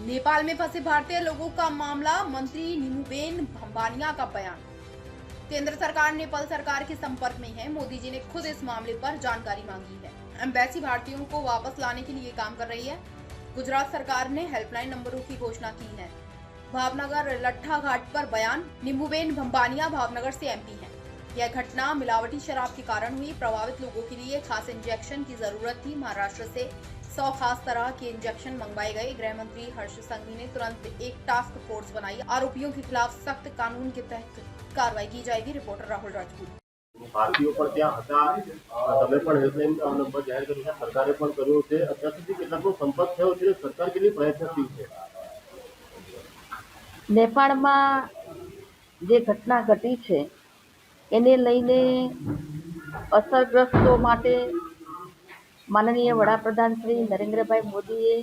नेपाल में फंसे भारतीय लोगों का मामला, मंत्री नीमूबेन भंबानिया का बयान। केंद्र सरकार नेपाल सरकार के संपर्क में है। मोदी जी ने खुद इस मामले पर जानकारी मांगी है। एम्बेसी भारतीयों को वापस लाने के लिए काम कर रही है। गुजरात सरकार ने हेल्पलाइन नंबरों की घोषणा की है। भावनगर लट्ठा घाट पर बयान, नीमूबेन भंबानिया भावनगर से एमपी हैं। यह घटना मिलावटी शराब के कारण हुई। प्रभावित लोगों के लिए खास इंजेक्शन की जरूरत थी। महाराष्ट्र से 100 खास तरह के इंजेक्शन मंगवाए गए। गृह मंत्री हर्ष संघवी ने तुरंत एक टास्क फोर्स बनाई। आरोपियों के खिलाफ सख्त कानून के तहत कार्रवाई की जाएगी। रिपोर्टर राहुल राजपूत। ભારતીયો પણ ત્યાં હતા, તમે પણ હેલ્પલાઇન નંબર જાહેર કર્યો છે, સરકારે પણ કર્યો છે. અત્યાર સુધી કેટલાકનો સંપર્ક થયો છે, સરકાર કેટલી પ્રયત્નશીલ છે? નેપાળમાં જે ઘટના ઘટી છે એને લઈને અસરગ્રસ્તો માટે માનનીય વડાપ્રધાન શ્રી નરેન્દ્રભાઈ મોદીએ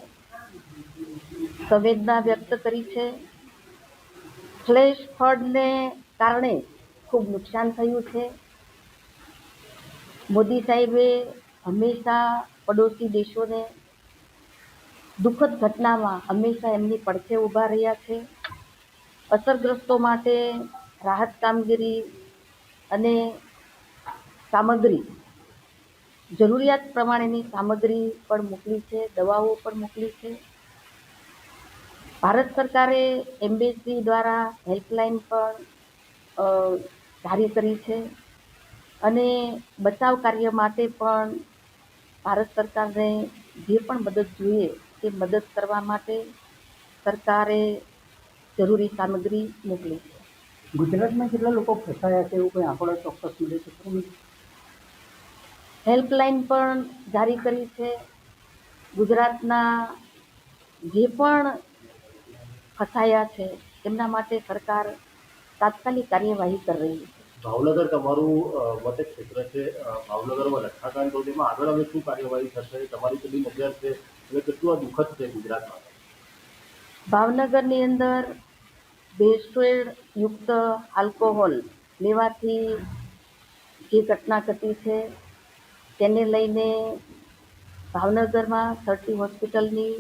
સંવેદના વ્યક્ત કરી છે. ફ્લેશ ફ્લડને કારણે ખૂબ નુકસાન થયું છે. મોદી સાહેબે હંમેશા પડોશી દેશોને દુઃખદ ઘટનામાં હંમેશા એમની પડખે ઊભા રહ્યા છે. અસરગ્રસ્તો માટે રાહત કામગીરી અને સામગ્રી, જરૂરિયાત પ્રમાણેની સામગ્રી પણ મોકલી છે, દવાઓ પણ મોકલી છે. ભારત સરકારે એમ્બેસી દ્વારા હેલ્પલાઇન પણ જારી કરી છે અને બચાવ કાર્ય માટે પણ ભારત સરકારને જે પણ મદદ જોઈએ તે મદદ કરવા માટે સરકારે જરૂરી સામગ્રી મોકલી છે. ગુજરાતમાં કેટલા લોકો ફસાયા છે એવું કોઈ આંકડો ચોક્કસ મળે છે? હેલ્પલાઇન પણ જારી કરી છે. ગુજરાતના જે પણ ફસાયા છે તેમના માટે સરકાર તાત્કાલિક કાર્યવાહી કરી રહી છે. ભાવનગર તમારું મતક્ષેત્ર છે. ભાવનગરમાં લઠ્ઠાકાંડ તો તેમાં આગળ હવે શું કાર્યવાહી થશે? તમારી કેટલી નજર છે અને કેટલું આ દુઃખદ છે ગુજરાતમાં? ભાવનગરની અંદર ભેળસેળ યુક્ત આલ્કોહોલ લેવાથી જે ઘટના ઘટી છે તેને લઈને ભાવનગરમાં સરટી હોસ્પિટલની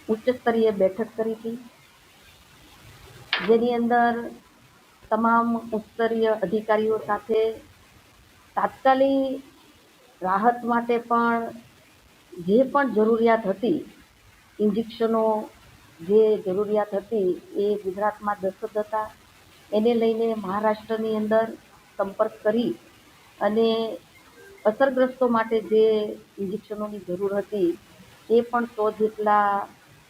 ઉચ્ચ સ્તરીય બેઠક કરી હતી, જેની અંદર તમામ ઉચ્ચ સ્તરીય અધિકારીઓ સાથે તાત્કાલિક રાહત માટે પણ જે પણ જરૂરિયાત હતી, ઇન્જેક્શનો જે જરૂરિયાત હતી એ ગુજરાતમાં દસ્તક હતા. એને લઈને મહારાષ્ટ્રની અંદર સંપર્ક કરી અને અસરગ્રસ્તો માટે જે ઇન્જેક્શનોની જરૂર હતી એ પણ 100 જેટલા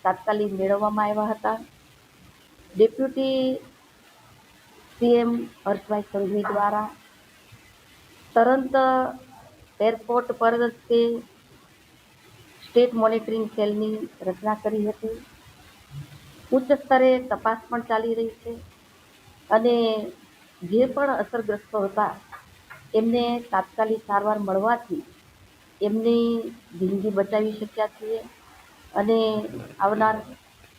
તાત્કાલિક મેળવવામાં આવ્યા હતા. ડેપ્યુટી સીએમ હર્ષભાઈ સંઘવી દ્વારા તરત એરપોર્ટ પર તે સ્ટેટ મોનિટરિંગ સેલની રચના કરી હતી. ઉચ્ચ સ્તરે તપાસ પણ ચાલી રહી છે અને જે પણ અસરગ્રસ્તો હતા એમને તાત્કાલિક સારવાર મળવાથી એમની જિંદગી બચાવી શક્યા છીએ અને આવનાર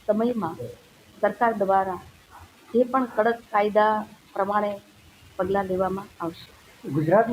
સમયમાં સરકાર દ્વારા જે પણ કડક કાયદા પ્રમાણે પગલાં લેવામાં આવશે. ગુજરાત